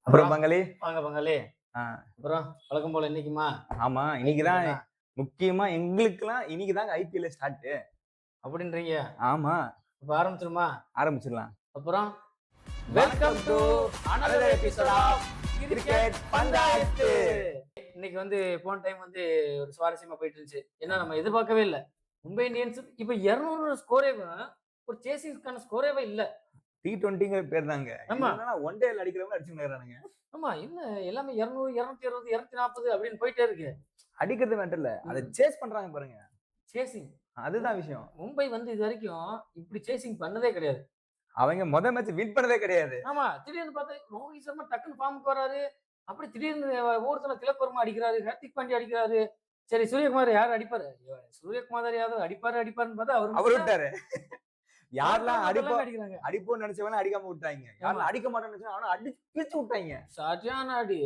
அப்புறம் அப்புறம் பங்காளி வாங்க பங்காளி. ஆ, அப்புறம் வழக்கம் போல இன்னைக்குமா? ஆமா. இன்னைக்கு ஐபிஎல் தான் தானா? முக்கியமா எங்களுக்கெல்லாம் இன்னைக்கு தாங்க ஐபிஎல் ஸ்டார்ட். அப்படின்றீங்க. ஆமா. இப்ப ஆரம்பிச்சிருமா? ஆரம்பிச்சிடலாம். அப்புறம் வெல்கம் வணக்கம் to to another another episode episode of of cricket cricket பந்தாயத்து. பந்தாயத்து. இன்னைக்கு போன டைம் ஒரு சுவாரஸ்யமா போயிட்டு இருந்துச்சு. ஏன்னா நம்ம எதிர்பார்க்கவே இல்ல. மும்பை இந்தியன்ஸ் இப்ப 200 ஸ்கோரேவும் ஒரு சேசிங்ஸ்க்கான ஸ்கோரேவே இல்ல. T20ங்கிற பேர் தாங்க. ஆமா, என்னன்னா ஒன் டேல அடிக்கிறவங்க அடிச்சுக்கிறானுங்க. ஆமா. என்ன எல்லாமே 200, 220, 240 அப்படின்னு போயிட்டே இருக்கு. அடிக்கிறது மேட்டர் இல்ல. அத ம். சேஸ் பண்றாங்க பாருங்க. சேசிங். அதுதான் விஷயம். மும்பை இதுவரைக்கும் இப்படி சேசிங் பண்ணதே கிடையாது. அவங்க மொத மேட்ச் வின் பண்ணதே கிடையாது. ஆமா. திடீர்னு பார்த்தா ரோஹித் சர்மா டக்குன்னு ஃபார்முக்கு வராரு. அப்படி திடீர்னு ஓவர்ஸ்ல திலக் வர்மா அடிக்கிறாரு. ஹர்திக் பாண்டியா அடிக்கிறாரு. சரி சூரியகுமார் யார் அடிப்பாரு? சூரியகுமார் யாதவ் அடிப்பாருன்னு பார்த்தா அவரு அவரு மட்டும் தான் விட்டாரு. யாரெல்லாம் எல்லாமே அடிக்கிறாங்க. அடிப்போம்னு நினைச்சவன அடிக்காம விட்டாங்க. ஆமா. யாரெல்லாம் அடிக்க மாட்டோம்னு நினைச்சவன அவன அடிச்சு பிரிச்சு விட்டாங்க. சரியான அடி.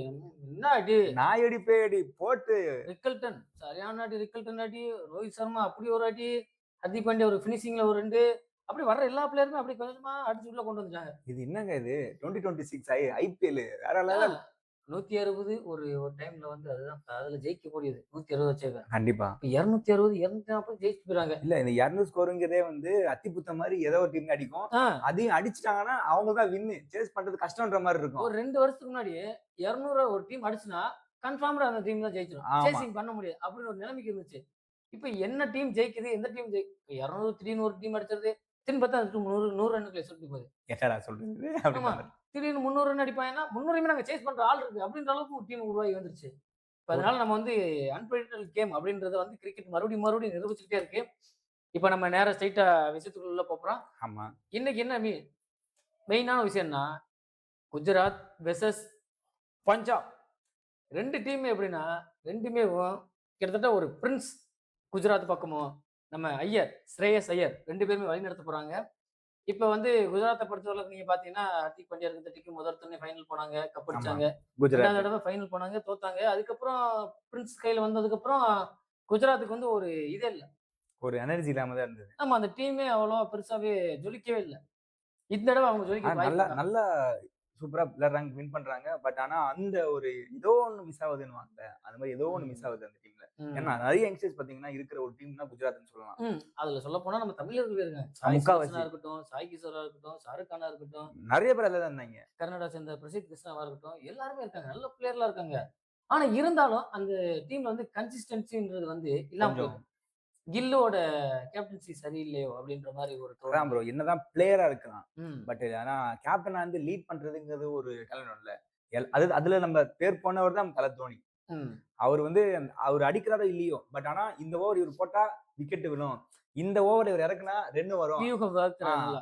என்ன அடி? நாய் அடி, பேய் அடி போட்டு ரிக்கல்டன் சரியான அடி. ரிக்கல்டன் அடி. ரோஹித் சர்மா அப்படி ஒரு அடி. ஹர்திக் பாண்டியா ஒரு ஃபினிஷிங்ல ஒரு 2 அப்படி வர்ற எல்லா பிளேயருமே அப்படி கொஞ்சம் கொஞ்சமா அடிச்சு உள்ள கொண்டு வந்துட்டாங்க. இது என்னங்க இது 2026 ஐபிஎல் வேற ஆ லெவல். 160 ஒரு ஒரு டைம்ல அதுதான் அதுல ஜெயிக்கக்கூடியது. 160 வச்சவன். கண்டிப்பா. இப்ப 260, 240 ஜெயிச்சு போயிறாங்க. இல்ல இந்த 200 ஸ்கோருங்கிறதே அத்திபுத்த மாரி ஏதோ ஒரு டீம் அடிக்கும். ஆ அதையும் அடிச்சுட்டாங்கன்னா அவங்க தான் வின்னு. சேஸ் பண்றது கஷ்டம்ன்ற மாரி இருக்கும். ஒரு 2 வருஷத்துக்கு முன்னாடி 200 ஒரு டீம் அடிச்சுனா, கன்ஃபார்ம்டா அந்த டீம் தான் ஜெயிச்சிரும். ஆமா. சேசிங் பண்ண முடியாது. அப்படின்னு ஒரு நிலைமைக்கு இருந்துச்சு. இப்ப என்ன டீம் ஜெயிக்குது? எந்த டீம் 200 திடீர்னு ஒரு டீம் அடிச்சிருது. திடீர்னு பார்த்தா அந்த 100 ரன்னுக்குள்ள சுருட்டி போகுது. என்னடா சொல்றது? ஆமா. அப்படின்ற மாரி. திடீர்னு 300 ரன் அடிப்பாங்கன்னா, 300யுமே நாங்க சேஸ் பண்ற ஆள் இருக்கு. அப்படின்ற அளவுக்கு ஒரு டீம் உருவாகி வந்துருச்சு. இப்ப ஒரு அதனால நம்ம அன்பிரெடிக்டபிள் கேம் அப்படின்றத கிரிக்கெட் மறுபடியும் நிரூபிச்சுக்கிட்டே இருக்கு. இப்ப நம்ம நேரா ஸ்ட்ரெயிட்டா விஷயத்துக்குள்ள உள்ள போப்போறோம். ஆமா. இன்னைக்கு என்ன மெயினான விஷயம்னா, குஜராத் வெர்சஸ் பஞ்சாப். 2 டீம் எப்படின்னா, 2மே கிட்டத்தட்ட ஒரு பிரின்ஸ் குஜராத் பக்கமும், நம்ம ஸ்ரேயஸ் ஐயர் 2 பேருமே வழிநடத்த போறாங்க. இப்ப குஜராத்த பொறுத்தவரைக்கும் நீங்க பார்த்தீங்கன்னா, ஹர்திக் பாண்டியா இருக்க டீம் முதல் ஃபைனல் போனாங்க, கப் ஆமா. அடிச்சாங்க. 2வது குஜராத். தடவ ஃபைனல் போனாங்க, தோத்தாங்க. அதுக்கப்புறம் பிரின்ஸ் கையில வந்ததுக்கப்புறம் குஜராத்துக்கு ஒரு இதே இல்ல. ஒரு எனர்ஜி இல்லாம தான் இருந்தது. ஆமா அந்த டீமே அவ்வளவா பெருசாவே ஜொலிக்கவே இல்ல. இந்த தடவ அவங்க ஜொலிக்க வாய்ப்பு நல்லா இருக்கா? நல்லா சூப்பரா விளையாடுறாங்க, வின் பண்றாங்க. பட் ஆனா அந்த ஒரு ஏதோ ஒண்ணு மிஸ் ஆகுதுன்னுவாங்கல்ல. அந்த மாரி ஏதோ ஒண்ணு மிஸ் ம். ஆகுது அந்த டீம்ல. ஏன்னா ம். நெறைய யங்ஸ்டர்ஸ் பார்த்தீங்கன்னா இருக்கிற ஒரு டீம்னா குஜராத்ன்னு சொல்லலாம். அதுல சொல்லப்போனா நம்ம தமிழர்கள் இருக்காங்க. சாய் முக்காவாசி. சுதர்சனா இருக்கட்டும், சாய் கிஷோரா இருக்கட்டும், ஷாருக் கானா இருக்கட்டும், நெறைய பேர் அதுல தான் இருந்தாங்க. கர்நாடகா சேர்ந்த பிரசித் கிருஷ்ணாவா இருக்கட்டும், எல்லாருமே இருக்காங்க. நல்ல பிளேயர்லாம் இருக்காங்க. ஆனா இருந்தாலும் அந்த டீம்ல கன்சிஸ்டன்சின்றது இல்லாம கொஞ்சம் போயிட்டு. கில்லோட கேப்டன்சி சரியில்லையோ! அப்படின்ற மாரி ஒரு அதான் தோணுது. ப்ரோ. என்னதான் பிளேயரா இருக்கலாம். ம். பட் ஆனா கேப்டனா லீட் பண்றதுங்கிறது ஒரு டேலண்ட் இல்ல. அதுல நம்ம பேர் போனவர் தான் தல தோனி. ம். அவரு அவரு அடிக்கிறாரோ இல்லையோ, பட் ஆனா இந்த ஓவர் இவரு போட்டா விக்கெட் விழும். இந்த ஓவர் இவரு இறக்குனா ரன் வரும். வியூகம் ஆ வகுக்குறாரு நல்லா.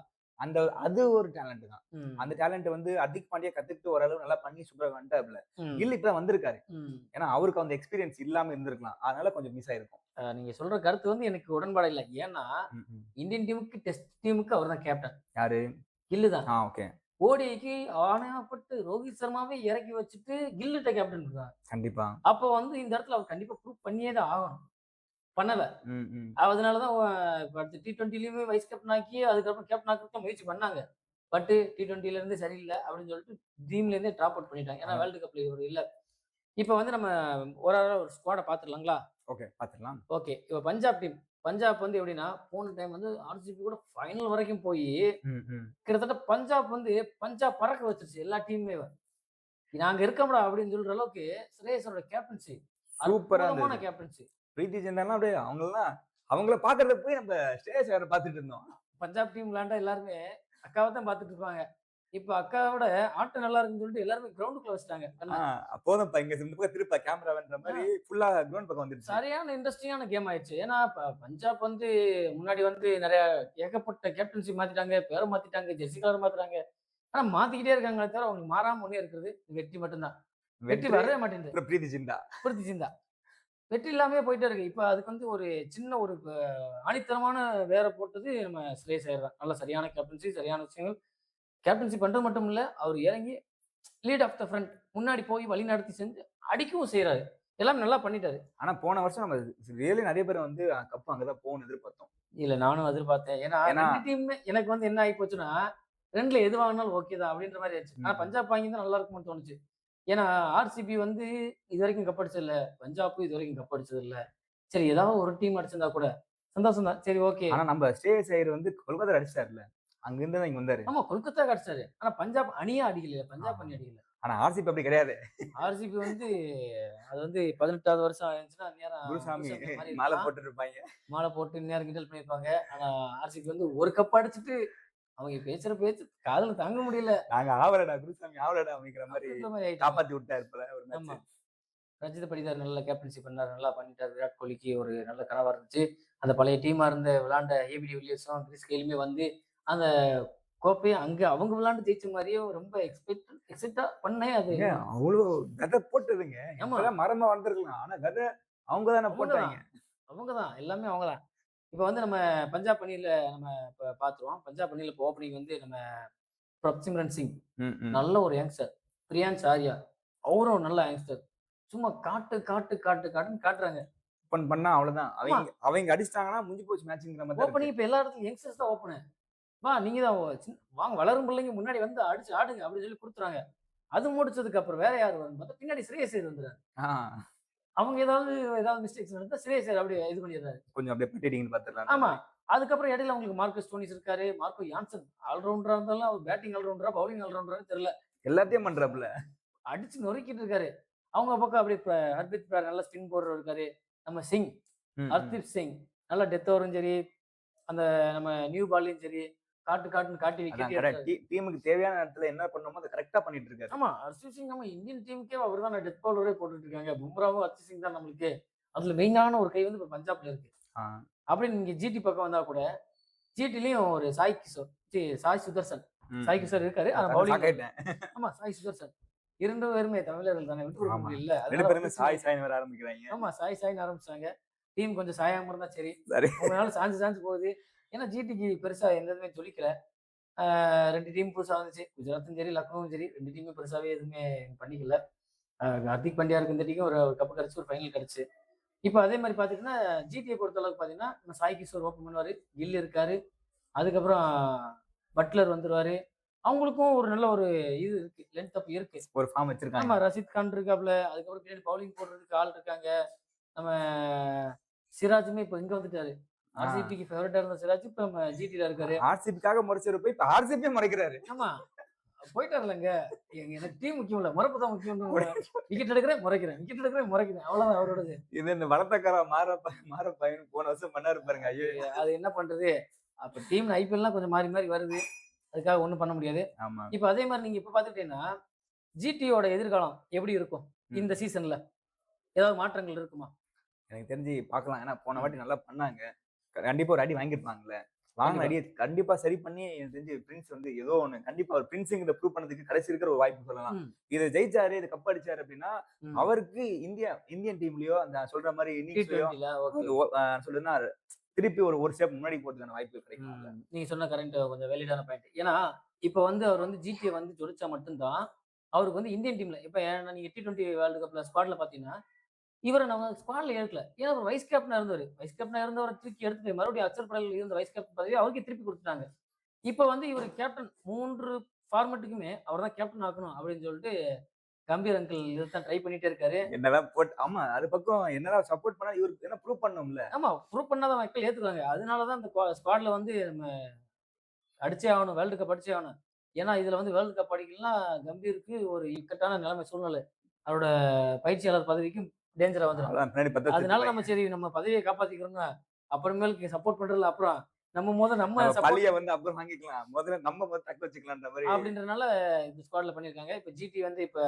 அது ஒரு டேலண்ட் தான். அந்த ம். டேலண்ட் ஹர்திக் பாண்டியா கத்துக்கிட்டு ஓரளவு நல்லா பண்ணி சூப்பரா வந்துட்டாப்ல. ம். கில் இப்ப தான் வந்திருக்காரு. ம். ஏன்னா அவருக்கு அந்த எக்ஸ்பீரியன்ஸ் இல்லாம இருந்திருக்கலாம். அதனால கொஞ்சம் மிஸ் ஆயிருக்கும். நீங்க சொல்ற கருத்து எனக்கு உடன்பாடு இல்ல. ஏன்னா, ம், ம். இந்தியன் டீமுக்கு டெஸ்ட் டீமுக்கு அவர் தான் கேப்டன். யாரு? கில்லு தான். ஓகே. ஓடிஐக்கு ஆணையப்பட்டு ரோஹித் சர்மாவே இறக்கி வச்சுட்டு கில்லுட்ட கேப்டன் இருக்காங்க. கண்டிப்பா. அப்போ இந்த இடத்துல அவர் கண்டிப்பா ப்ரூவ் பண்ணியே தான் ஆகணும். பண்ணல. ம், ம். அதனால தான் இப்ப அடுத்து T20லயுமே வைஸ் கேப்டன் ஆக்கி, அதுக்கப்புறம் கேப்டன் ஆக்குறதுக்கு முயற்சி பண்ணாங்க. பட் T20ல இருந்து சரியில்ல அப்படின்னு சொல்லிட்டு டீம்ல இருந்தே டிராப் அவுட் பண்ணிட்டாங்க. ஏன்னா அதான். வேர்ல்டு கப்ல இவரு இல்ல. இப்ப நம்ம ஒரு ஆளா ஒரு ஸ்குவாட பார்த்துடலாங்களா? ஓகே. பாத்துரலாம். ஓகே. இப்ப பஞ்சாப் டீம். பஞ்சாப் எப்படின்னா, போன டைம் ஆர்சிபி கூட ஃபைனல் வரைக்கும் போயி, ம், ம். கிட்டத்தட்ட பஞ்சாப் பஞ்சாப் பறக்க வச்சுருச்சு எல்லா டீமுமே. நாங்க இருக்கோம்டா அப்படின்னு சொல்ற அளவுக்கு ஸ்ரேயஸோட கேப்டன்சி சூப்பரா அற்புதமான இருந்தது. கேப்டன்சி. பிரீத்தி ஜிந்தாலாம் அப்படியே அவங்கள பாக்குறதுக்கு போய் நம்ம ஸ்ரேயஸ் ஐயர பாத்துட்டு இருந்தோம். பஞ்சாப் டீம் விளையாண்டா எல்லாருமே அக்காவ தான் பார்த்துட்டு இருப்பாங்க. இப்ப அக்காவோட ஆட்டம் நல்லா இருக்குன்னு சொல்லிட்டு எல்லாருமே கிரவுண்டுக்குள்ள வச்சுட்டாங்க ஆ கண்ண. போதும்ப்பா இங்க இந்த பக்கம் திருப்பா கேமராவன்ற ஆ மாரி ஃபுல்லா கிரவுண்ட் பக்கம் வந்துருச்சு. சரியான இன்ட்ரஸ்டிங்கான கேம் ஆயிடுச்சு. ஏன்னா பஞ்சாப் முன்னாடி நெறைய ஏகப்பட்ட கேப்டன்சி மாத்திட்டாங்க, பேர மாத்திட்டாங்க, ஜெர்சி கலர் மாத்துறாங்க. ஆனா மாத்திக்கிட்டே இருக்காங்களே தவிர அவங்களுக்கு மாறாம ஒண்ணே இருக்கிறது வெற்றி மட்டும் தான். வெற்றி வெற்றி வரவே மாட்டேங்குது. அப்புறம் பிரீத்தி ஜிந்தா. பிரித்தி சிந்தா. வெற்றி இல்லாமயே போயிட்டே இருக்கு. இப்ப அதுக்கு ஒரு சின்ன ஒரு ஆணித்தனமான வேர போட்டது நம்ம ஸ்ரேயஸ் ஐயர் தான். நல்ல சரியான கேப்டன்சி, சரியான விஷயங்கள். கேப்டன்சி பண்றது மட்டும் இல்ல, அவர் இறங்கி லீட் ஆஃப் த ஃப்ரண்ட் முன்னாடி போய் வழிநடத்தி செஞ்சு அடிக்கவும் செய்றாரு. எல்லாமே நல்லா பண்ணிட்டாரு. ஆனா போன வருஷம் நம்ம ரியலி நெறைய பேர் கப் அங்க தான் போகும்னு எதிர்பார்த்தோம். இல்ல நானும் எதிர்பார்த்தேன். ஏன்னா ஏன்னா 2 டீமுமே எனக்கு என்ன ஆயி போச்சுன்னா, 2ல எது வாங்குனாலும் ஓகே தான் அப்படின்ற மாரி ஆயிருச்சு. ஆனா ம். பஞ்சாப் வாங்கியிருந்தா நல்லா இருக்கும்னு தோணுச்சு. ஏன்னா ஆர்சிபி வந்து இது வரைக்கும் கப் அடிச்சது இல்ல. பஞ்சாப் இது வரைக்கும் கப் அடிச்சது இல்ல. சரி ஏதாவது ஒரு டீம் அடிச்சிருந்தா கூட சந்தோஷம் தான். சரி ஓகே. ஆனா நம்ம ஸ்ரேயஸ் ஐயர் வந்து கொல்கத்தா அடிச்சிட்டாருல்ல. அங்க இருந்து தான் இங்க வந்தாரு. ஆமா கொல்கத்தாக்கு அடிச்சாரு. ஆனா பஞ்சாப் அணியே அடிக்கலையே. ஆ. பஞ்சாப் அணி அடிக்கல. ஆனா ஆர்சிபி அப்படி கிடையாது. ஆர்சிபி வந்து அது வந்து 18வது வருஷம் ஆயிருந்துச்சுன்னா, அந்நேரம் குருசாமி குருசாமி மாறி மாலை இருக்கலாம். போட்டுட்டு இருப்பாய்ங்க. மாலை போட்டு இந்நேரம் கிண்டல் பண்ணியிருப்பாங்க. ஆனா ஆர்சிபி வந்து ஒரு கப் அடிச்சுட்டு, அவங்க பேசுற பேச்சு காதுல தாங்க முடியல. நாங்க ஆவலடா குருசாமி ஆவலடா அப்படிங்கிற மாரி அப்படின்ற மாரி ஆயிட்டாங்க. காப்பாத்தி விட்டாரு போல ஒரு மேட்ச். ஆமா. ரஞ்சித் படிதார் நல்ல கேப்டன்சி பண்ணாரு. நல்லா பண்ணிட்டாரு. விராட் கோலிக்கு ஒரு நல்ல கனவா இருந்துச்சு. அந்த பழைய டீமா இருந்த விளையாண்ட ஏபிடி வில்லியர்ஸும், கிறிஸ் கெயிலுமே வந்து அந்த கோப்பைய அங்க அவங்க விளையாண்டு ஜெயிச்ச மாரியே ரொம்ப எக்ஸைட்டா பண்ணேன். அது ஏங்க அவ்ளோ வெத போட்டதுங்க. ஆமா. இப்பதான் மரமா வந்திருக்கலாம். ஆனா வெத அவங்க தானே அவங்க தான். போட்டாய்ங்க. அவங்க தான். எல்லாமே அவங்க தான். இப்ப வந்து நம்ம பஞ்சாப் அணியில நம்ம இப்ப பார்த்துருவோம். பஞ்சாப் அணியில இப்ப ஓப்பனிங் வந்து நம்ம பிரப்சிம்ரன் சிங் ம், ம். நல்ல ஒரு யங்ஸ்டர். பிரியான்ஸ் ஆர்யா அவரும் நல்ல யங்ஸ்டர். சும்மா காட்டுன்னு காட்டுறாங்க. ஓப்பன் பண்ணா அவ்வளவுதான். ஆமா. அவங்க அடிச்சிட்டாங்கன்னா முடிஞ்சு போச்சு மேட்ச்ங்கிற மாரி தான் இருக்கு. ஓப்பனிங் இப்ப எல்லா இடத்துலயும் யங்ஸ்டர்ஸ் தான் ஓப்பனு. வா நீங்க தான் வாங்க வளரும் பிள்ளைங்க முன்னாடி வந்து அடிச்சு ஆடுங்க அப்படின்னு சொல்லி குடுத்துறாங்க. அது முடிச்சதுக்கு அப்புறம் வேற யாரு வரும்ன்னு பார்த்தா பின்னாடி ஸ்ரேயஸ் ஐயர் வந்துறாரு. ஆ அவங்க ஏதாவது மிஸ்டேக்ஸ் நடந்தா ஸ்ரேயஸ் ஐயர் அப்படியே இது பண்ணிடுறாரு. கொஞ்சம் அப்படியே பட்டிடிங்கன்னு பாத்துடலான்ற ஆமா. மாரி. அதுக்கப்புறம் இடையில உங்களுக்கு மார்க்கஸ் ஸ்டோனிஸ் இருக்காரு. மார்க்கோ யான்சன் ஆல்ரவுண்டரா இருந்தாலும் அவர் பேட்டிங் ஆல்ரவுண்டரா, பவுலிங் ஆல்ரவுண்டரான்னு தெரியல. எல்லாத்தையும் பண்றாப்புல. அடிச்சு நொறுக்கிட்டு இருக்காரு. அவங்க பக்கம் அப்படியே ஹர்பித் பிரார் நல்ல ஸ்பின் போடுறவர் இருக்காரு. நம்ம சிங், ம், ம். ஹர்தீப் சிங் நல்ல டெத் ஓவரும் சரி, அந்த நம்ம நியூ பால்லயும் சரி, காட்டுன்னு காட்டி அதான் விக்கெட் கரெக்ட். எடுத்தாரு. டீமுக்கு தேவையான நேரத்துல என்ன பண்ணணுமோ அத கரெக்ட்டா பண்ணிட்டு இருக்காரு. ஆமா. ஹர்ஷீப் சிங் நம்ம இந்தியன் டீமுக்கே அவர் தான் டெத் பவுலரே போட்டுட்டு இருக்காங்க. பும்ராவும், ஹர்ஷீப் சிங் தான் நம்மளுக்கு. அதுல மெயினான ஒரு கை வந்து இப்ப பஞ்சாப்ல இருக்கு. ஆ. அப்படின்னு நீங்க ஜிடி பக்கம் வந்தா கூட, ஜிடிலயும் ஒரு சாய் கிஷோர், சாய் சுதர்சன். ம், சாய் ம். கிஷோர் இருக்காரு. ஆனா ஷாக் பவுலிங் ஆயிட்டேன். ஆமா சாய் சுதர்சன். 2 பேருமே தமிழர்கள் தானே விட்டு கொடுக்க ஆமா. முடியல. 2 அதனால பேருமே வந்துச்சுன்னு சாய் சாய்ன்னு வர ஆரம்பிக்கிறாய்ங்க. ஆமா சாய்ன்னு ஆரம்பிச்சுட்டாங்க. டீம் கொஞ்சம் சாயாம இருந்தா சரி. சரி. அவங்களால சாஞ்சு போகுது. ஏன்னா ஜிடிக்கு பெருசா எந்த இதுவுமே ஜொலிக்கல. 2 டீம் புதுசா வந்துச்சு. குஜராத்தும் சரி, லக்னோவும் சரி 2 டீமும் பெருசாவே எதுவுமே பண்ணிக்கல. ஹர்திக் பாண்டியாவுக்கு இந்த டீமும் ஒரு கப் கிடைச்சு, ஒரு ஃபைனல் கிடைச்சு. இப்ப அதே மாரி பார்த்துட்டீங்கன்னா, ஜிடிய பொறுத்த அளவுக்கு பார்த்தீங்கன்னா, நம்ம சாய் கிஷோர் ஓப்பன் பண்ணுவாரு. கில் இருக்காரு. அதுக்கப்புறம் பட்லர் வந்துருவாரு. அவங்களுக்கும் ஒரு நல்ல ஒரு இது இருக்கு. லென்த் அப் இருக்கு. ஒரு ஃபார்ம் வச்சிருக்காங்க. ஆமா ரஷீத் கான் இருக்காப்ல. அதுக்கப்புறம் பின்னாடி பவுலிங் போடுறதுக்கு ஆள் இருக்காங்க. நம்ம சிராஜுமே இப்ப இங்க வந்துட்டாரு. ஆ. ஆர்சிபிக்கு ஃபேவரட்டா இருந்த சிராஜ் இப்ப நம்ம ஜிடில இருக்காரு. ஆர்சிபிக்காக முறைச்சவரு போய் இப்ப ஆர்சிபியே முறைக்கிறாரு. ஆமா. போயிட்டாருல்லங்க. எனக்கு டீம் முக்கியம் இல்ல. முறப்பு தான் முக்கியம்னு கூட விக்கெட் எடுக்கிறேன், முறைக்கிறேன். விக்கெட் எடுக்கிறேன், முறைக்கிறேன். அவ்வளவுதான் அவரோடது. இது இந்த வளர்த்தக்கார மாரப்பையன் போன வருஷம் பண்ணாரு பாருங்க. அது ஐயோ! அது என்ன பண்றது? அப்ப டீம் ஐபிஎல்லாம் கொஞ்சம் மாறி வருது. அதுக்காக ஒண்ணும் பண்ண முடியாது. ஆமா. இப்ப அதே மாரி நீங்க இப்ப பார்த்துக்கிட்டீங்கன்னா, ஜிடியோட எதிர்காலம் எப்படி இருக்கும்? ம். இந்த சீசன்ல ஏதாவது மாற்றங்கள் இருக்குமா? எனக்கு தெரிஞ்சு பார்க்கலாம். ஏன்னா போன ம். வாட்டி நல்லா பண்ணாங்க. கண்டிப்பா ஒரு அடி வாங்கியிருப்பாங்கல்ல. வாங்குன கண்டிப்பா. அடிய கண்டிப்பா சரி பண்ணி எனக்கு தெரிஞ்சு பிரின்ஸ் வந்து ஏதோ ஒண்ணு கண்டிப்பா ஒரு பிரின்ஸ்ங்கிறத ப்ரூவ் பண்ணதுக்கு கடைசி இருக்கிற ஒரு வாய்ப்பு சொல்லலாம். ம். இத ஜெயிச்சாரு, இத கப் அடிச்சாரு அப்டின்னா, ம். அவருக்கு இந்தியன் டீம்லயோ அந்த சொல்ற மாரி இன்னிங்ஸ்லயோ T20ல ஓகே. ஒரு சொல்றதுன்னா திருப்பி ஒரு ஸ்டெப் முன்னாடி போறதுக்கான வாய்ப்பு கிடைக்கும்ல. நீங்க சொன்ன கரெக்ட் கொஞ்சம் வேலிடான பாயிண்ட். ஏன்னா, இப்ப வந்து அவர் வந்து ஜிடிய வந்து ஜொலிச்சா மட்டும் தான், அவருக்கு வந்து இந்தியன் டீம்ல இப்ப நீங்க T20 வேர்ல்ட் கப்ல ஸ்குவாட்ல பார்த்தீங்கன்னா, இவர நம்ம ஸ்குவாட்ல எடுக்கல. ஏன்னா அவர் வைஸ் கேப்டனா இருந்தவரு. வைஸ் கேப்டனா இருந்தவர தூக்கி எடுத்துட்டு மறுபடியும் அக்சர் படேல் இருந்த வைஸ் கேப்டன் பதவிய அவருக்கே திருப்பி குடுத்துட்டாங்க. இப்ப வந்து இவரு கேப்டன் 3 ஃபார்மேட்டுக்குமே அவர் தான் கேப்டன் ஆக்கணும் அப்படின்னு சொல்லிட்டு கம்பீர் அங்கிள் இதத்தான் ட்ரை பண்ணிட்டே இருக்காரு. என்னதான் ஆமா அது பக்கம் என்னதான் சப்போர்ட் பண்ணா இவருக்கு என்ன ப்ரூவ் பண்ணணும்ல. ஆமா ப்ரூவ் பண்ணா தான் மக்கள் ஏத்துக்குவாங்க. அதனால தான் இந்த ஸ்குவாட்ல வந்து நம்ம அடிச்சே ஆகணும். வேர்ல்டு கப் அடிச்சே ஆகணும். ஏன்னா, இதுல வந்து வேர்ல்டு கப் அடிக்கலன்னா, கம்பீருக்கு ஒரு இக்கட்டான நிலைமை சூழ்நிலை. அவரோட பயிற்சியாளர் பதவிக்கும் டேஞ்சரா வந்துரும். அதான் பின்னாடி பத்த அதனால வச்சிருப்பாங்க. நம்ம சரி நம்ம பதவிய காப்பாத்திக்கிறோம்னா, அப்புறமேலுக்கு சப்போர்ட் பண்றதுல அப்புறம் நம்ம நம்ம சப்போர்ட் பழிய வந்து அப்புறம் வாங்கிக்கலாம். முதல்ல நம்ம தக்க வச்சுக்கலான்ற மாரி. அப்படின்றனால இந்த ஸ்குவாட்ல பண்ணியிருக்காங்க. இப்ப ஜிடி வந்து இப்ப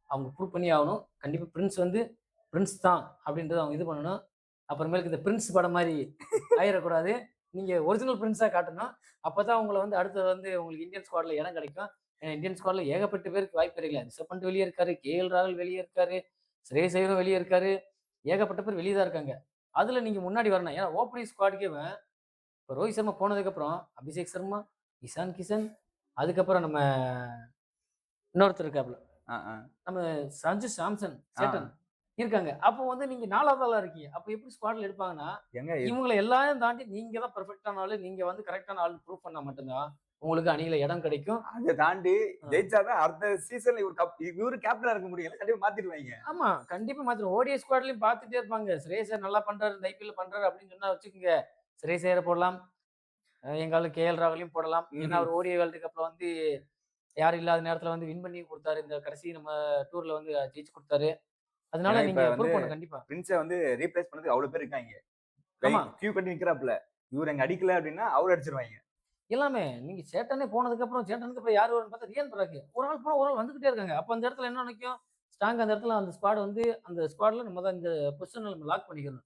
அவங்க ப்ரூவ் பண்ணியே ஆகணும். கண்டிப்பா பிரின்ஸ் வந்து பிரின்ஸ் தான் அப்படின்றத அவங்க இது பண்ணணும். அப்புறமேலுக்கு இந்த பிரின்ஸ் படம் மாரி ஆயிறக்கூடாது. நீங்க ஒரிஜினல் பிரின்ஸா காட்டணும். அப்பதான் உங்கள வந்து அடுத்து வந்து உங்களுக்கு இந்தியன் ஸ்குவாட்ல இடம் கிடைக்கும். இந்தியன் ஸ்குவாட்ல ஏகப்பட்ட பேருக்கு வாய்ப்பு கிடைக்கல. ரிஷப் பண்ட் வெளிய இருக்காரு. கேஎல் ராகுல் வெளிய இருக்காரு. ஸ்ரேயஸ் ஐயரும் வெளிய இருக்காரு. ஏகப்பட்ட பேர் வெளிய தான் இருக்காங்க. அதுல நீங்க முன்னாடி வரணும். ஏன்னா ஓப்பனிங் ஸ்குவாட்க்கே இப்ப ரோஹித் சர்மா போனதுக்கப்புறம் அபிஷேக் சர்மா, இஷான் கிஷன், அதுக்கப்புறம் நம்ம இன்னொருத்தர் இருக்காப்ல. ஆ, ஆ. நம்ம சஞ்சு சாம்சன், ஆ. சேட்டன் இருக்காங்க. அப்போ வந்து நீங்க 4வது ஆளா இருக்கீங்க. அப்ப எப்படி ஸ்குவாட்ல எடுப்பாங்கன்னா, ஏங்க இவங்கள எல்லாரையும் தாண்டி நீங்க தான் பெர்ஃபெக்ட்டான ஆளு. நீங்க வந்து கரெக்ட்டான ஆள்ன்னு ப்ரூவ் பண்ணா மட்டும் தான், உங்களுக்கு அணியில இடம் கிடைக்கும். அதை தாண்டி ஜெயிச்சாதான் அடுத்த சீசன்ல இவரு கேப்டனா இருக்க முடியும். கண்டிப்பா மாத்திடுவாங்க. ஆமா, கண்டிப்பா மாத்திரும். ஓடிஐ ஸ்குவாட்லயும் பார்த்துட்டே இருப்பாங்க. ஸ்ரேயஸ் ஐயர் நல்லா பண்றாரு, இந்த ஐபிஎல்ல பண்றாரு அப்படின்னு சொன்னா வச்சுக்கோங்க. ஸ்ரேயஸ் ஐயர போடலாம். எங்க ஆளு கேஎல் ராகுலையும் போடலாம். ஏன்னா அவர் ஓடிஐ வேர்ல்டு கப்ல வந்து யாரும் இல்லாத நேரத்துல வந்து வின் பண்ணி குடுத்தாரு. இந்த கடைசி நம்ம டூர்ல வந்து ஜெயிச்சு குடுத்தாரு. ஏன்னா அதனால இப்ப நீங்க வந்து ப்ரூவ் பண்ணுங்க கண்டிப்பா. பிரின்ஸ வந்து ரீப்ளேஸ் பண்ணதுக்கு அவ்வளவு பேர் இருக்காங்க. ஆமா. கியூ கட்டி நிக்கிறாப்ல. இவரு அங்க அடிக்கல அப்படின்னா அவரு அடிச்சிருவாங்க. எல்லாமே நீங்க சேட்டனே போனதுக்கப்புறம் சேட்டனுக்கு அப்புறம் யாரு வரும்னு பார்த்தா ரியான் பராக். ஒரு ஆள் போனா ஒரு ஆள் வந்துகிட்டே இருக்காங்க. அப்ப அந்த இடத்துல என்ன நினைக்கும்? ஸ்ட்ராங்கா அந்த இடத்துல அந்த ஸ்குவாட் வந்து அந்த ஸ்குவாட்ல நம்ம தான் இந்த பொசிஷன்ல நம்ம லாக் பண்ணிக்கணும்.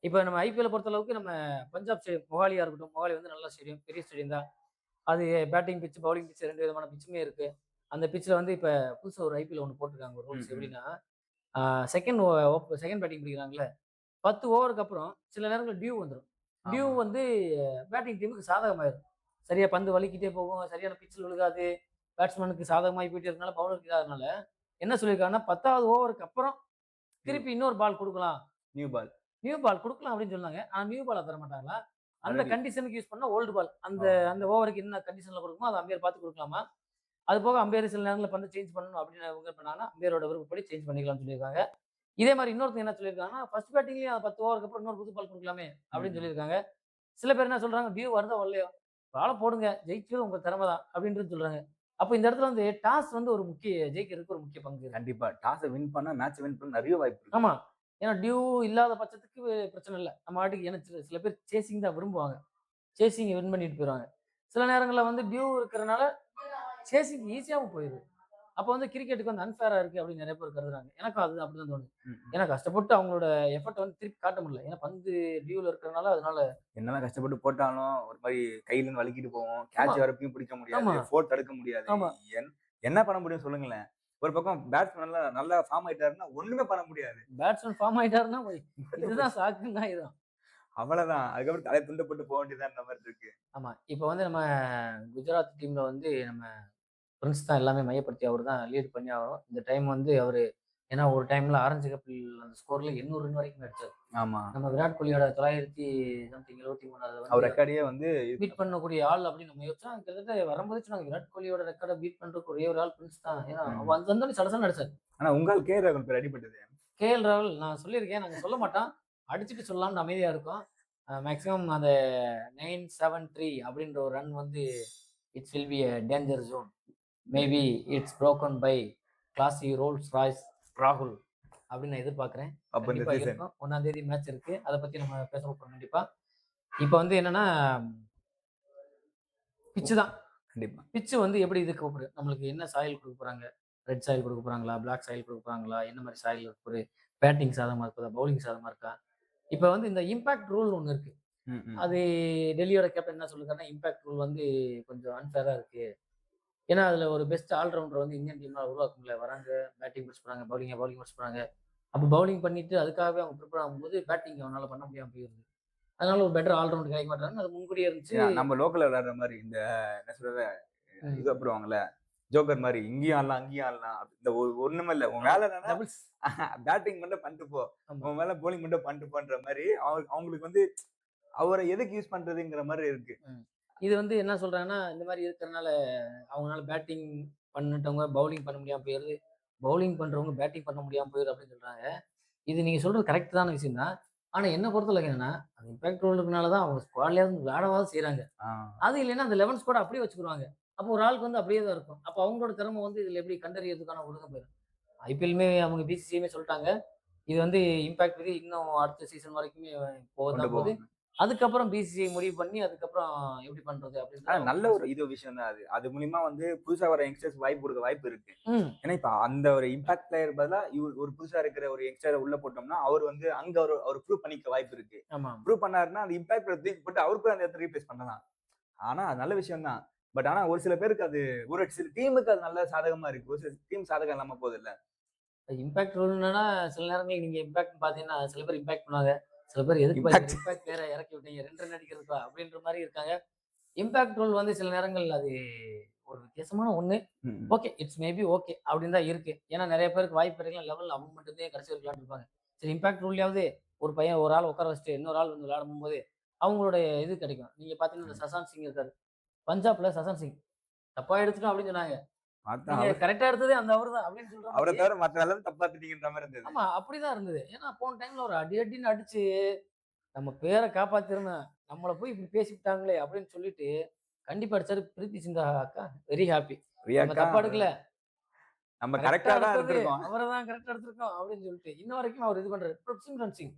இப்ப நம்ம ஐபிஎல்ல பொறுத்த அளவுக்கு நம்ம பஞ்சாப் ஸ்டேடியம் மொஹாலியா இருக்கட்டும். மொஹாலி வந்து நல்ல ஸ்டேடியம். பெரிய ஸ்டேடியம் தான். அது பேட்டிங் பிட்ச், பவுலிங் பிட்ச் 2 விதமான பிட்சுமே இருக்கு. அந்த பிட்ச்ல வந்து இப்ப புதுசா ஒரு ஐபிஎல் ஒண்ணு போட்டுருக்காங்க. ஒரு ரூல்ஸ் எப்படின்னா, ஆ செகண்ட் பேட்டிங் பிடிக்கிறாங்கல்ல, 10 ஓவருக்கு அப்புறம் சில நேரங்கள்ல டியூ வந்துரும். டியூ ஆமா. வந்து பேட்டிங் டீமுக்கு சாதகமாயிரும். சரியா பந்து வலிக்கிட்டே போகும். சரியான பிட்ச்ல விழுகாது. பேட்ஸ்மேனுக்கு சாதகமாயி போயிட்டே இருக்கனால, பவுலருக்கு இதாகிறனால, என்ன சொல்லியிருக்காங்கன்னா, 10வது ஓவருக்கு அப்புறம் நியூ திருப்பி இன்னொரு பால் குடுக்கலாம். New ball. நியூ பால் குடுக்கலாம் அப்படின்னு சொன்னாங்க. ஆனா நியூ பாலா தர மாட்டாங்களாம். அந்த ஆல்ரெடி. கண்டிஷனுக்கு யூஸ் பண்ணா ஓல்டு பால். அந்த ஆ. அந்த ஓவருக்கு என்ன கண்டிஷன்ல குடுக்கணுமோ, அத அம்பையர் பார்த்து குடுக்கலாமா. அது போக அம்பையர் சில நேரங்கள்ல பந்த சேஞ்ச் பண்ணணும் அப்படின்னு இவங்க பண்ணாங்கன்னா, அம்பையரோட விருப்பப்படி சேஞ்ச் பண்ணிக்கலாம்னு சொல்லியிருக்காங்க. இதே மாரி இன்னொருத்தங்க என்ன சொல்லியிருக்காங்கன்னா, ஃபர்ஸ்ட் பேட்டிங்லயும் 10 ஓவருக்கு அப்புறம் இன்னொரு புது பால் குடுக்கலாமே அப்படின்னு ம். சொல்லியிருக்காங்க. சில பேர் என்ன சொல்றாங்க, டியூ வருதோ வரலையோ, பால போடுங்க. ஜெயிக்கிறது உங்க திறமை தான் அப்படின்றது சொல்றாங்க. அப்ப இந்த இடத்துல வந்து டாஸ் வந்து ஒரு ஜெயிக்கிறதுக்கு ஒரு முக்கிய பங்கு இருக்கு. கண்டிப்பா. டாஸ வின் பண்ணா மேட்ச் வின் பண்ண நெறைய வாய்ப்பு இருக்கு. ஆமா. ஏன்னா டியூ இல்லாத பட்சத்துக்கு பிரச்சனை இல்ல. நம்ம பாட்டுக்கு ஏன்னா சில சில பேர் சேசிங் தான் விரும்புவாங்க. சேசிங் வின் பண்ணிட்டு போயிருவாங்க. சில நேரங்கள்ல வந்து டியூ இருக்கிறனால சேசிங் ஈஸியாவும் போயிருது. அப்ப வந்து கிரிக்கெட்டுக்கு வந்து அன்ஃபேரா இருக்கு அப்படின்னு நெறைய பேர் கருதுறாங்க. எனக்கும் அது அப்படிதான் தோணுது. ம். ம். ஏன்னா கஷ்டப்பட்டு அவங்களோட எஃபர்ட்ட வந்து திருப்பி காட்ட முடியல. ஏன்னா பந்து டியூல இருக்கிறனால அதனால என்னதான் கஷ்டப்பட்டு போட்டாலும் ஒரு மாரி கையில இருந்து வலிக்கிட்டு போகும். ஆமா, கேட்ச் வரப்பயும் பிடிக்க முடியாது. ஆமா, ஃபோர் தடுக்க முடியாது. ஆமா. என் என்ன பண்ண முடியும் சொல்லுங்களேன்? ஒரு பக்கம் பேட்ஸ்மேன் நல்லா ஃபார்ம் ஆயிட்டாருன்னா ஒண்ணுமே பண்ண முடியாது. பேட்ஸ்மேன் ஃபார்ம் ஆயிட்டாருன்னா, இதுதான் சாக்குன்னா இதுதான். அவ்வளவுதான். அதுக்கப்புறம் தலைய துண்ட போட்டு போ வேண்டியதுதான்ற மாரி இருக்கு. ஆமா. இப்ப வந்து நம்ம குஜராத் டீம்ல வந்து நம்ம பிரின்ஸ் தான் எல்லாமே மையப்படுத்தி அவரு தான் லீட் பண்ணி ஆகணும். இந்த டைம் வந்து அவரு ஏன்னா ஒரு டைம்ல ஆரஞ்சு கப்பில் அந்த ஸ்கோர்ல 800 ரன் வரைக்கும் அடிச்சாரு. ஆமா. நம்ம விராட் கோலியோட 900 சம்திங் 73 அத அவர் வந்து ரெக்கார்டயே வந்து பீட் பண்ணக்கூடிய ஆள் அப்படின்னு நம்ம யோசிச்சோம். கிட்டத்தட்ட வரும்போதே சொன்னாங்க விராட் கோலியோட ரெக்கார்ட பீட் பண்றதுக்கு ஒரே ஒரு ஆள் பிரின்ஸ் தான். ஏன்னா ம். வந்தோனே சடசடன்னு அடிச்சாரு. ஆனா உங்க ஆள் கே. ராகுல் பேர் அடிபட்டது. கேஎல் ராகுல் நான் சொல்லியிருக்கேன். நாங்க சொல்ல மாட்டோம். அடிச்சுட்டு சொல்லலாம்னு அமைதியா இருக்கோம். மேக்ஸிமம் அந்த 973 அப்படின்ற ஒரு ரன் வந்து it's will be a danger zone. Maybe it's broken by classy Rolls Royce ராகுல் அப்படின்னு நான் எதிர்பார்க்கிறேன். அப்ப இந்த கண்டிப்பா சீசன். இருக்கும். 1ஆம் தேதி மேட்ச் இருக்கு. அத பத்தி நம்ம பேச போறோம் கண்டிப்பா. இப்ப வந்து என்னன்னா, பிட்ச் தான். கண்டிப்பா. பிட்ச் வந்து எப்படி இது கூப்பிடு நம்மளுக்கு என்ன சாயில் குடுக்க போறாங்க? ரெட் சாயில் குடுக்க போறாங்களா? பிளாக் சாயில் குடுக்க போறாங்களா? என்ன மாரி சாயில் ஒரு பேட்டிங் சாதகமா இருக்குதா? பவுலிங் சாதகமா இருக்கா? இப்ப வந்து இந்த இம்பாக்ட் ரூல்னு ஒண்ணு இருக்கு. ம். ம். அது டெல்லியோட கேப்டன் என்ன சொல்லிருக்காருன்னா, இம்பாக்ட் ரூல் வந்து கொஞ்சம் அன்ஃபேரா இருக்கு. ஏன்னா, அதுல ஒரு பெஸ்ட் ஆல்ரவுண்டர் வந்து இந்தியன் டீம்னால உருவாக்க முடியல. வராங்க, பேட்டிங் பிடிச்சு போறாங்க, பவுலிங் பிடிச்சு போறாங்க. அப்ப பவுலிங் பண்ணிட்டு அதுக்காகவே அவங்க பிரிப்பேர் ஆகும்போது, பேட்டிங் அவனால பண்ண முடியாம போயிருது. அதனால ஒரு பெட்டர் ஆல்ரவுண்டர் கிடைக்க மாட்டாருன்னு அது முன்கூட்டியே இருந்துச்சு. ஏன்னா நம்ம லோக்கல்ல விளையாடுற மாரி இந்த என்ன சொல்றது? இது ம். போடுவாங்கல்ல. ஜோக்கர் மாரி இங்கேயும் ஆடலாம், அங்கேயும் ஆடலாம். இந்த ஒண்ணுமே இல்ல. உன் வேலை என்னன்னா டபுள்ஸ். பேட்டிங் மட்டும் பண்ணிட்டு போ. ஆமா. உன் வேலை பவுலிங் மட்டும் பண்ணிட்டு போன்ற மாரி அவங்களுக்கு வந்து அவர எதுக்கு யூஸ் பண்றதுங்கிற மாரி இருக்கு. ம். இது வந்து என்ன சொல்றாங்கன்னா, இந்த மாரி இருக்கிறனால அவங்கனால பேட்டிங் பண்ணிட்டவங்க பவுலிங் பண்ண முடியாம போயிருது. பவுலிங் பண்றவங்க பேட்டிங் பண்ண முடியாம போயிருது அப்படின்னு சொல்றாங்க. இது நீங்க சொல்றது கரெக்ட்டான விஷயம் தான். ஆனா என்ன பொறுத்தவரைக்கும் என்னன்னா, அந்த இம்பாக்ட் ரோல் இருக்கனால தான் அவங்க ஸ்குவாட்லயாவது விளையாடவாவது செய்றாங்க. ஆ. அது இல்லைன்னா அந்த 11 ஸ்குவாட அப்படியே வச்சுக்குருவாங்க. அப்போ ஒரு ஆளுக்கு வந்து அப்படியே தான் இருக்கும். அப்போ அவங்களோட திறமை வந்து இதுல எப்படி கண்டறியறதுக்கான ஒழுங்கா போயிரும். ஐபிஎல்லுமே அவங்க பிசிசிஐமே சொல்ட்டாங்க. இது வந்து இம்பாக்ட் விதி இன்னும் அடுத்த சீசன் வரைக்குமே கொண்டு போகத்தான் போகுது. போவாங்க. அதுக்கப்புறம் பிசிசிஐ முடிவு பண்ணி அதுக்கப்புறம் எப்படி பண்றது ஆனா அப்படின்றத நல்ல அவங்க ஒரு விஷயம் தான் அது. அது மூலியமா வந்து புதுசா வர யங்ஸ்டர்ஸ் வாய்ப்பு குடுக்க வாய்ப்பு இருக்கு. ம். ஏன்னா, இப்ப அந்த ஒரு இம்பாக்ட் பிளேயர் பதிலா ஒரு புதுசா இருக்கிற ஒரு யங்ஸ்டர உள்ள போட்டோம்னா, அவரு வந்து அங்க அவரு ப்ரூவ் பண்ணிக்க வாய்ப்பு இருக்கு. ஆமா. ப்ரூவ் பண்ணாருன்னா, அந்த இம்பாக்ட் பிளேயர் தூக்கி போட்டு அவரு போய் அந்த இடத்துல ரீப்ளேஸ் பண்ணலாம். ஆனா, அது நல்ல விஷயம் தான். பட் ஆனா ஒரு சில பேருக்கு அது ஒரு சில டீமுக்கு அது நல்ல சாதகமா இருக்கு. ஒரு சில டீம் சாதகம் இல்லாம போகுதுல்ல. இம்பாக்ட் ரோல்னா சில நேரங்கள்ல நீங்க இம்பாக்ட் பார்த்தீங்கன்னா, சில பேர் இம்பாக்ட் பண்ணுவாங்க. சில பேர் எதுக்குப்பா இந்த இம்பாக்ட் இம்பாக்ட் பிளேயர இறக்கி விட்டீங்க? 2 ரன் அடிக்கிறதுக்கா? அப்படின்ற மாரி இருக்காங்க. இம்பாக்ட் ரோல் வந்து சில நேரங்கள் அது ஒரு வித்தியாசமான ஒண்ணு. ம். ஓகே. It's maybe okay. அப்படின்னு தான் இருக்கு. ஏன்னா நெறைய பேருக்கு வாய்ப்பு கிடைக்கல லெவல்ல அவங்க மட்டும் தான் கடைசி வரைக்கும் விளையாண்டுருப்பாங்க. சரி இம்பாக்ட் ரூல்யாவது ஒரு பையன் ஒரு ஆள் உட்கார வச்சுட்டு இன்னொரு ஆள் வந்து விளையாட போம்போது, அவங்களுடைய இது கிடைக்கும். நீங்க பார்த்தீங்கன்னா, இந்த சசாந்த் சிங் இருக்காரு. பஞ்சாப்ல சசன் சிங் தப்பா எடுத்துட்டோம் அப்படின்னு சொன்னாங்க. பார்த்தா நீங்க கரெக்ட்டா எடுத்ததே அந்த அவரு தான் அப்படின்னு சொல்ற அவர மாரி. தவிர மத்த எல்லாரும் தப்பா திட்டிங்கன்ற மாரி இருந்தது. ஆமா, அப்படிதான் இருந்தது. ஏன்னா போன டைம்ல ஒரு அடி அடின்னு அடிச்சு நம்ம பேர காப்பாத்திரணும். நம்மள போய் இப்படி பேசிப்புட்டாங்களே அப்படின்னு சொல்லிட்டு, கண்டிப்பா அடிச்சாரு. பிரீத்தி சிந்தா அக்கா வெரி ஹேப்பி. நம்ம ரியாக்கா தப்பா எடுக்கல. நம்ம கரெக்ட்டா கரெக்ட்டா தான் எடுத்தது எடுத்திருக்கோம். அவர தான் கரெக்ட்டா எடுத்திருக்கோம் அப்படின்னு சொல்லிட்டு, இன்ன வரைக்கும் அவர் இது பண்றாரு. அப்புறம் சிம்ரன் சிங்.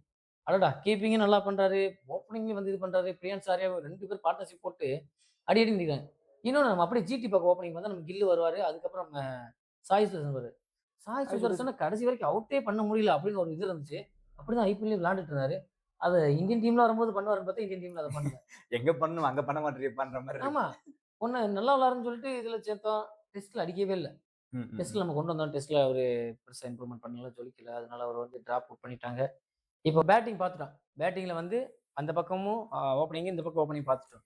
அடடா! கீப்பிங்கும் நல்லா பண்றாரு. ஓப்பனிங்கும் வந்து இது பண்றாரு. பிரியன்ஸ் ஆர்யா 2 பேரும் பார்ட்னர்ஷிப் போட்டு அடி அடின்னு அடிக்கிறாங்க. இன்னொன்னு நம்ம அப்படியே ஜிடி பக்கம் ஓப்பனிங் வந்தா நம்ம கில்லு வருவாரு. அதுக்கப்புறம் சாய் சுதர்சன் வருவாரு. சாய் அது சுதர்சன கடைசி வரைக்கும் அவுட்டே பண்ண முடியல அப்படின்னு ஒரு இது இருந்துச்சு. அப்படிதான் ஐபிஎல்லே விளையாண்டுட்டு இருந்தாரு. அத இந்தியன் டீம்ல வரும்போது பண்ணுவாருன்னு பார்த்தா, இந்தியன் டீம்ல அத பண்ணல. எங்க பண்ணணும் அங்க பண்ண மாட்டேறியப்பான்ற மாரி ஆமா. இருக்கு. பொண்ணு நல்லா விளையாடுறன்னு சொல்லிட்டு இதுல சேர்த்தோம். டெஸ்ட்ல அடிக்கவே இல்ல. ம், ம், ம். டெஸ்ட்ல நம்ம கொண்டு வந்தோம். டெஸ்ட்ல அவரு பெருசா இம்ப்ரூவ்மென்ட் பண்ணல, ஜொலிக்கல. அதனால அவர வந்து டிராப் அவுட் பண்ணிட்டாங்க. இப்போ பேட்டிங் பார்த்துட்டோம். பேட்டிங்ல வந்து அந்த பக்கமும் ஓப்பனிங், இந்த பக்கம் ஓப்பனிங் பார்த்துட்டோம்.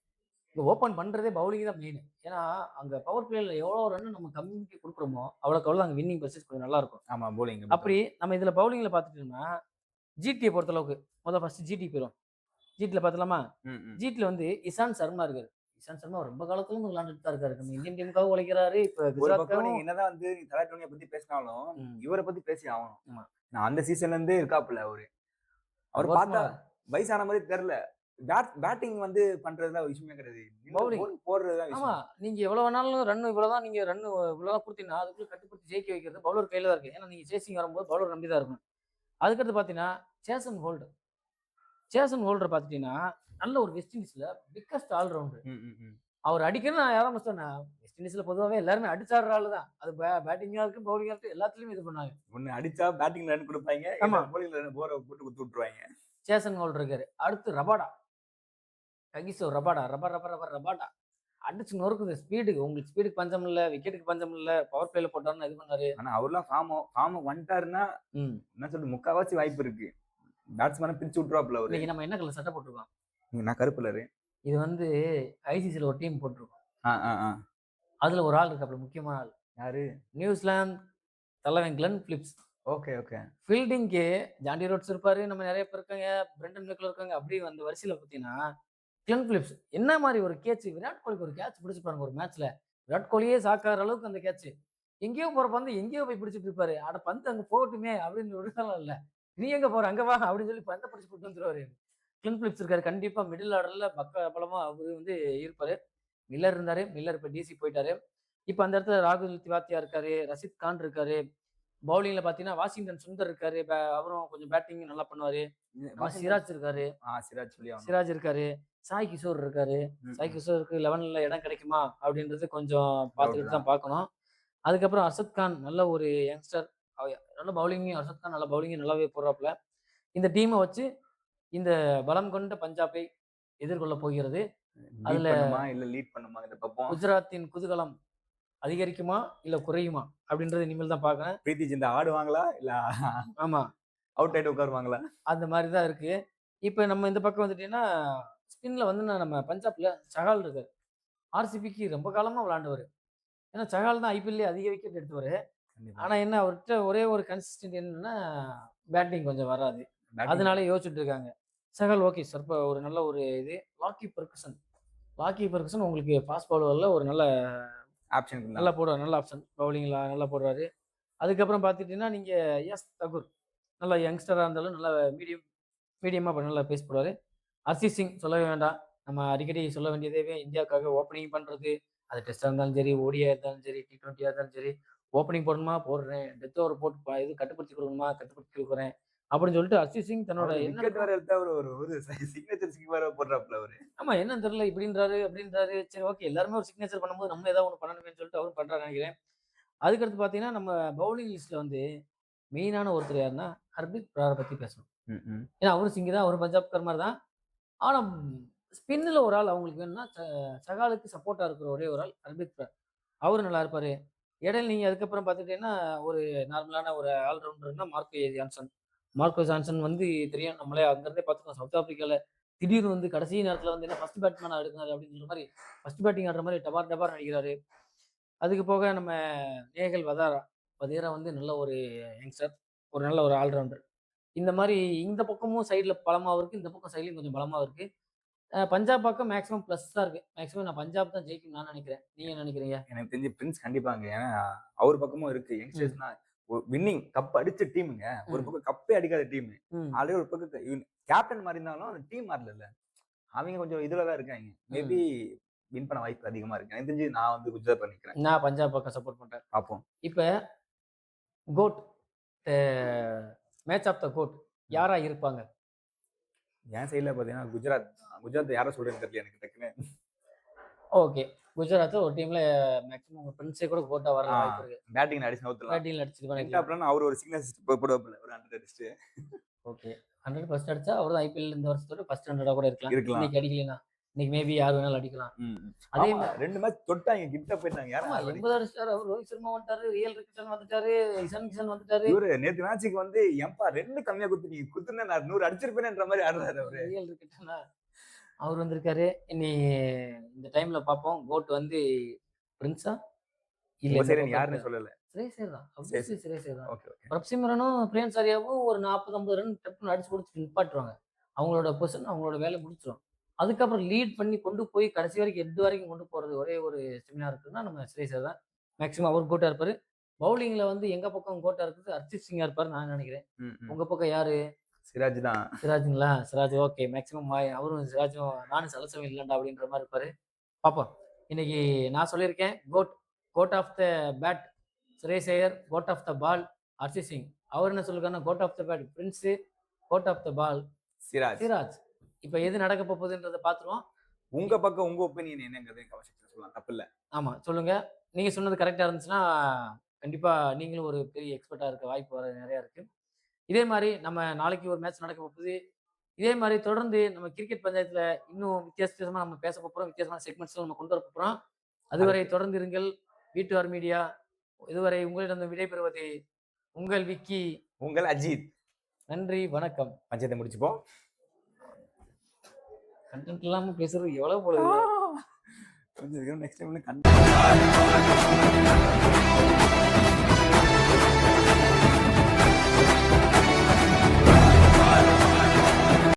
இங்க ஓப்பன் பண்றதே பவுலிங் தான் மெயின். ஏன்னா, அங்க பவர் பிளேல எவ்வளோ ரன் நம்ம கம்மிக்கு குடுக்குறோமோ, அவ்வளோக்கு அவ்வளோ அங்க வின்னிங் பெர்சன்டேஜ் கொஞ்சம் நல்லா இருக்கும். ஆமா போலிங் அப்படி நம்ம இதுல பவுலிங்ல பார்த்துட்டோம்னா, ஜிடிய பொறுத்தளவுக்கு ஃபர்ஸ்ட் ஜிடி போயிருவோம். ஜிடில பார்த்துடலாமா? ம், ம். ஜிடில வந்து இசாந்த் சர்மா இருக்காரு. இசாந்த் சர்மா ரொம்ப காலத்துல இருந்து விளையாண்டுட்டு தான் இருக்காரு. நம்ம இந்தியன் டீமுக்காக உழைக்கிறாரு. இப்ப ஒரு பக்கம் குஜராத்துக்காகவும். நீங்க என்னதான் வந்து தல டோனிய பத்தி பேசினாலும், ம். இவர பத்தி பேசி ஆவணும். ஆமா. நான் அந்த சீசன்ல இருந்தே இருக்காப்புல அவரு. அவர ரொம்ப வருஷமா பார்த்தா வயசான மாரி தெரியல. பேட்டிங் வந்து பண்றதுலாம் ஒரு விஷயமே கிடையாது. நின்னு பவுலிங். பவுலிங் போடுறது தான் ஆமா. விஷயம். நீங்க எவ்வளோ வேணாலும் ரன் இவ்வளோதான் நீங்க ரன் இவ்வளோதான் குடுத்தீங்கன்னா, அதுக்குள்ள கட்டுப்படுத்தி ஜெயிக்க வைக்கிறது பவுலர் கையில தான் இருக்கு. ஏன்னா நீங்க சேசிங் வரும்போது பவுலர் நம்பி தான் இருக்கணும். அதுக்கடுத்து பார்த்தீங்கன்னா, சேசன் ஹோல்டர். சேசன் ஹோல்டர் பார்த்துட்டீங்கன்னா, நல்ல ஒரு வெஸ்ட் இண்டீஸ்ல பிக்கஸ்ட் ஆல் ரவுண்டர். ம், ம், ம். அவர் அடிக்கணும்னு நான் யாராவது சொன்னா, வெஸ்ட் இண்டீஸ்ல பொதுவாவே எல்லாருமே அடிச்சு ஆடுற ஆளு தான். அது பேட்டிங்கா இருக்கட்டும், பவுலிங்கா இருக்கட்டும் எல்லாத்துலயும் இது பண்ணாங்க. ஒண்ணு அடிச்சா பேட்டிங்ல ரன் குடுப்பாய்ங்க. இல்ல ஆமா. பவுலிங்ல ரன் போர போட்டு குடுத்து விட்டுருவாய்ங்க. சேசன் ஹோல்டர் இருக்காரு. அடுத்து ரபாடா. Kagiso Rabada, Rabada. அடிச்சு நொறுக்குது ஸ்பீடுக்கு. உங்களுக்கு ஸ்பீடுக்கு பஞ்சம் இல்ல, விக்கெட்டுக்கு பஞ்சம் இல்ல. பவர் பிளேல போட்டாருன்னா இது பண்ணாரு. ஆனா அவர்லாம் ஃபார்ம் வந்துட்டாருன்னா, ம். என்ன சொல்றது முக்காவாசி வாய்ப்பு இருக்கு. பேட்ஸ்மேன பிரிச்சு விட்டுருவாப்புல அவரு. இன்னைக்கு நம்ம என்ன கலர் சட்டை போட்டுருக்கோம்? நான் கருப்பு கலரு. இது வந்து ஐசிசில ஒரு டீம் போட்டுருக்கோம். ஆ, ஆ, ஆ. அதுல ஒரு ஆள் இருக்காப்புல முக்கியமான ஆள். யாரு? நியூசிலாந்து தலைவன் கிளென் பிலிப்ஸ். Okay, okay. ஃபீல்டிங்க்கு ஜாண்டி ரோட்ஸ் இருப்பாரு. நம்ம நெறைய பேர் இருக்காங்க. பிரெண்டன் மெக்கல் இருக்காங்க. அப்படி அந்த வரிசையில பார்த்தீங்கன்னா, கிளென் பிலிப்ஸ் என்ன மாரி ஒரு கேட்ச் விராட் கோலிக்கு ஒரு கேட்ச் பிடிச்சு பாருங்க ஒரு மேட்ச்ல. விராட் கோலியே ஷாக்காகுற அளவுக்கு அந்த கேட்ச். எங்கேயோ போற பந்து எங்கேயோ போய் பிடிச்சிட்டு இருப்பாரு. அட பந்து அங்க போகட்டுமே அப்படின்னு விடலாம் இல்ல. நீ எங்க போற? அங்க வா அப்படின்னு சொல்லி பந்த பிடிச்சு கூட்டு வந்துருவாரு. கிளென் பிலிப்ஸ் இருக்காரு. கண்டிப்பா மிடில் ஆர்டர்ல பலமா அவரு வந்து இருப்பாரு. மில்லர் இருந்தாரு. மில்லர் இப்ப டிசி போயிட்டாரு. இப்ப அந்த இடத்துல ராகுல் திவாத்தியா இருக்காரு. ரஷீத் கான் இருக்காரு. பவுலிங்ல பார்த்தீங்கன்னா, வாஷிங்டன் சுந்தர் இருக்காரு. அவரும் கொஞ்சம் பேட்டிங் நல்லா பண்ணுவாரு. நம்ம வாஷிங்டன் சிராஜ் இருக்காரு. சிராஜ் சொல்லி ஆகணும். சிராஜ் இருக்காரு. சாய் கிஷோர் இருக்காரு. ம், சாய் ம். கிஷோருக்கு 11ல இடம் கிடைக்குமா? அப்படின்றது கொஞ்சம் டவுட் பார்த்துக்கிட்டு தான். தான் பார்க்கணும். அதுக்கப்புறம் அர்ஷத் கான் நல்ல ஒரு யங்ஸ்டர். அவ நல்ல பவுலிங்கும் அர்ஷத் கான் நல்ல பவுலிங்கும் நல்லாவே போடுறாப்புல. இந்த டீம வச்சு இந்த பலம் கொண்ட பஞ்சாபை எதிர்கொள்ளப் போகிறது. பீட் அதுல பண்ணுமா? இல்ல லீட் பண்ணுமா? இந்த பக்கம். குஜராத்தின் குதூகலம் அதிகரிக்குமா? இல்ல குறையுமா? அப்படின்றத இனிமேல் தான் பார்க்கணும். பிரீத்தி ஜிந்தா ஆடுவாங்களா? இல்ல ஆமா. அவுட் ஆயிட்டு உட்காருவாங்களா? அந்த மாரி தான் இருக்கு. இப்ப நம்ம இந்த பக்கம் வந்துட்டீங்கன்னா, ஸ்பின்ல வந்து நம்ம பஞ்சாப்ல சஹால் இருக்காரு. ஆர்சிபிக்கு ரொம்ப காலமா விளையாண்டவரு. ஏன்னா சஹால் தான் ஐபிஎல்லே அதிக விக்கெட் எடுத்தவரு. கண்டிப்பா. ஆனா என்ன அவர்ட்ட ஒரே ஒரு கன்சிஸ்டன்ட் என்னன்னா, பேட்டிங் கொஞ்சம் வராது. பேட்டிங் அதனால யோசிச்சுட்டு இருக்காங்க. Chahal okay sir. இப்ப ஒரு நல்ல ஒரு இது. Lockie Ferguson. லாக்கி பெர்குசன் உங்களுக்கு ஃபாஸ்ட் பவுலர்ல ஒரு நல்ல ஆப்ஷன் நல்லா இருந்தான். போடுவாரு. நல்ல ஆப்ஷன். பவுலிங்ல நல்லா போடுறாரு. அதுக்கப்புறம் பார்த்துட்டீங்கன்னா, நீங்க தகூர். நல்லா யங்ஸ்டரா இருந்தாலும் நல்ல மீடியமா நல்லா பேஸ் போடுவாரு. ஹர்ஷீத் சிங் சொல்லவே வேண்டாம். நம்ம அடிக்கடி சொல்ல வேண்டியதேவே இந்தியாவுக்காக ஓப்பனிங் பண்றது. அது டெஸ்ட்டா இருந்தாலும் சரி, ஓடியா இருந்தாலும் சரி, T20யா இருந்தாலும் சரி, ஓப்பனிங் போடணுமா போடுறேன். டெத் ஓவர் போட்டு இது கட்டுப்படுத்தி குடுக்கணுமா கட்டுப்படுத்தி குடுக்குறேன். அப்படின்னு சொல்லிட்டு ஹர்ஷீத் சிங் தன்னோட அவரு என்ன விக்கெட் இருக்கோ. வேற எடுத்தா அவரு ஒரு ஒரு சிக்னேச்சர் சிக்ஸ் வேற போடுறாப்புல அவரு. ஆமா என்னன்னு தெரியல இப்படின்றாரு, அப்படின்றாரு. சரி ஓகே எல்லாருமே ஒரு சிக்னேச்சர் பண்ணும்போது நம்ம ஏதாவது ஒண்ணு பண்ணணுமேன்னு சொல்லிட்டு அவரும் பண்றாருன்னு நெனைக்கிறேன். அதுக்கடுத்து பார்த்தீங்கன்னா, நம்ம பவுலிங் லிஸ்ட்ல வந்து மெயினான ஒருத்தர் யாருன்னா, ஹர்ப்ரீத் ப்ரார பத்தி பேசணும். ம், ம். ஏன்னா அவரும் சிங்கி தான். அவரும் பஞ்சாப்கார் மாரி தான். ஆனா, ஸ்பின்ல ஒரு ஆள் அவங்களுக்கு வேணும்னா, சகாலுக்கு சப்போர்ட்டா இருக்கிற ஒரே ஒரு ஆள் ஹர்ப்ரீத் பிரார். அவரு நல்லா இருப்பாரு. இடையில நீங்க அதுக்கப்புறம் பார்த்துட்டீங்கன்னா, ஒரு நார்மலான ஒரு ஆல் ரவுண்டர்னா மார்க்கோ ஜான்சன். மார்க்கோ ஜான்சன் வந்து தெரியும். நம்மளே அங்கருந்தே பார்த்துருக்கோம். சவுத் ஆப்பிரிக்கால திடீர்னு வந்து கடைசி நேரத்தில வந்து என்ன ஃபர்ஸ்ட் பேட்ஸ்மேனா எடுக்குறாரு அப்படின்ற மாரி, ஃபர்ஸ்ட் பேட்டிங் ஆடுற மாரி டபார் டபார்ன்னு அடிக்கிறாரு. அதுக்கு போக நம்ம நேகல் வதாரா. வதேரா வந்து நல்ல ஒரு யங்ஸ்டர். ஒரு நல்ல ஒரு ஆல் ரவுண்டர். இந்த மாரி இந்த பக்கமும் சைடுல பலமாவும் இருக்கு. இந்த பக்கம் சைடுலயும் கொஞ்சம் பலமாவும் இருக்கு. பஞ்சாப் பக்கம் மேக்ஸிமம் ப்ளஸ் தான் இருக்கு. மேக்ஸிமம் நான் பஞ்சாப் தான் ஜெயிக்கும்னு நான் நினைக்கிறேன். நீங்க என்ன நினைக்கிறீங்க? எனக்கு தெரிஞ்சு பிரின்ஸ் கண்டிப்பாங்க. ஏன்னா அவர் பக்கமும் இருக்கு. யங்ஸ்டர்ஸ்னா வின்னிங் கப் அடிச்ச டீமுங்க. ஒரு பக்கம் கப்பே அடிக்காத டீம். ம். ஆல்ரெடி ஒரு பக்கம் கேப்டன் மாறி இருந்தாலும் அந்த டீம் மாறல. அவங்க கொஞ்சம் இதுல தான் இருக்காங்க. மேபி வின் பண்ண வாய்ப்பு அதிகமா இருக்கு. எனக்கு தெரிஞ்சு நான் வந்து குஜராத் நிக்கிறேன். நான் பஞ்சாப் பக்கம் சப்போர்ட் பண்றேன். பார்ப்போம். இப்ப goat match of the goat யாரா இருப்பாங்க? என் சைடுல பாத்தீங்கன்னா குஜராத் யாரை சொல்றேன்னு தெரியல எனக்கு டக்குன்னு. ஓகே. குஜராத் ஒரு டீம்ல மேக்ஸிமம் உங்க ஃப்ரெண்ட்ஸே கூட கோட்டா வர வாய்ப்பு இருக்கு. பேட்டிங் அடிச்சு நவுத்தலாம். பேட்டிங்ல அடிச்சிருப்பாங்க. அப்புறம் அவர் ஒரு சிக்னஸ் போடுவாப்ல ஒரு 100 அடிச்சு. ஓகே. 100 ஃபர்ஸ்ட் அடிச்சா அவர் தான் ஐபிஎல் இந்த வருஷத்தோட ஃபர்ஸ்ட் 100 கூட இருக்கலாம். இருக்கலாம். இன்னைக்கு அடிக்கலனா இன்னைக்கு மேபி யார் வேணாலும் அடிக்கலாம். அதே ரெண்டு மேட்ச் தொட்டாங்க கிட்ட போயிட்டாங்க. ஆமா 80 அடிச்சாரு. அவர் ரோஹித் சர்மா வந்துட்டாரு, ரியல் கிருஷ்ணன் வந்துட்டாரு, இஷான் கிஷன் வந்துட்டாரு. இவரு நேத்து மேட்சுக்கு வந்து ஏம்பா 2 கம்மியா குடுத்தீங்க. குத்துனா நான் 100 அடிச்சிருப்பேன்ற மாதிரி ஆடுறாரு அவரு. ரியல் கிருஷ்ணனா அவர் வந்திருக்காரு. இனி இந்த டைம்ல பாப்போம். கோட் வந்து பிரின்ஸா இல்ல சரி யாருன்னு சொல்லல. ஸ்ரேயர் தான். ஆப்வியஸ்லி ஸ்ரேயர் தான். Okay okay. பிரப்சிமரனும் பிரியன் சாரியாவும் ஒரு 40 50 ரன் டப்புன்னு அடிச்சு கொடுத்து நிப்பாட்டுவாங்க. அவங்களோட பொசிஷன் அவங்களோட வேலை முடிச்சிடும். அதுக்கப்புறம் லீட் பண்ணி கொண்டு போய் கடைசி வரைக்கும் எண்டு வரைக்கும் கொண்டு போறது ஒரே ஒரு செமினார் இருக்குன்னா நம்ம ஸ்ரேயர் தான். மேக்ஸிமம் அவர் கோட்டா இருப்பாரு. பவுலிங்ல வந்து எங்க பக்கம் கோட்டா இருக்குது ஹர்ஷித் சிங்கா இருப்பாரு நான் நினைக்கிறேன். உங்க பக்கம் யாரு? சிராஜ் தான். சிராஜுங்களா? சிராஜ் ஓகே. மேக்ஸிமம் அவரும் சிராஜும் நானும் சலசம் இல்லைண்டா அப்படின்ற மாதிரி இருப்பாரு. பார்ப்போம். இன்னைக்கு நான் சொல்லியிருக்கேன் GOAT of the bat Shreyas, GOAT of the ball Harshit Singh. அவர் என்ன சொல்லிருக்காருன்னா GOAT of the bat prince, GOAT of the ball Siraj. இப்ப எது நடக்க போகுதுன்றத பாத்துருவோம். உங்க பக்கம் உங்க ஒப்பீனியன் என்னங்கிறது கமெண்ட் செக்ஷன்ல சொல்லலாம். தப்பு இல்ல. ஆமா சொல்லுங்க. நீங்க சொன்னது கரெக்டா இருந்துச்சுன்னா கண்டிப்பா நீங்களும் ஒரு பெரிய எக்ஸ்பர்ட்டா இருக்க வாய்ப்பு வர நிறைய இருக்கு. இதே மாதிரி நம்ம நாளைக்கு ஒரு மேட்ச் நடக்க போகுது. இதே மாதிரி தொடர்ந்து நம்ம கிரிக்கெட் பஞ்சாயத்துல இன்னும் வித்தியாசமா நம்ம பேச போறோம். வித்தியாசமான செக்மெண்ட்ஸ் நம்ம கொண்டு வர போறோம். அதுவரை தொடர்ந்து இருங்கள். வீட்டுவார் மீடியா. இதுவரை உங்களிடம் விடைபெறுவது உங்கள் விக்கி, உங்கள் அஜித். நன்றி, வணக்கம். பஞ்சாயத்தை முடிச்சுப்போம். கண்டென்ட் இல்லாம பேசுறது எவ்வளவு போல. Next time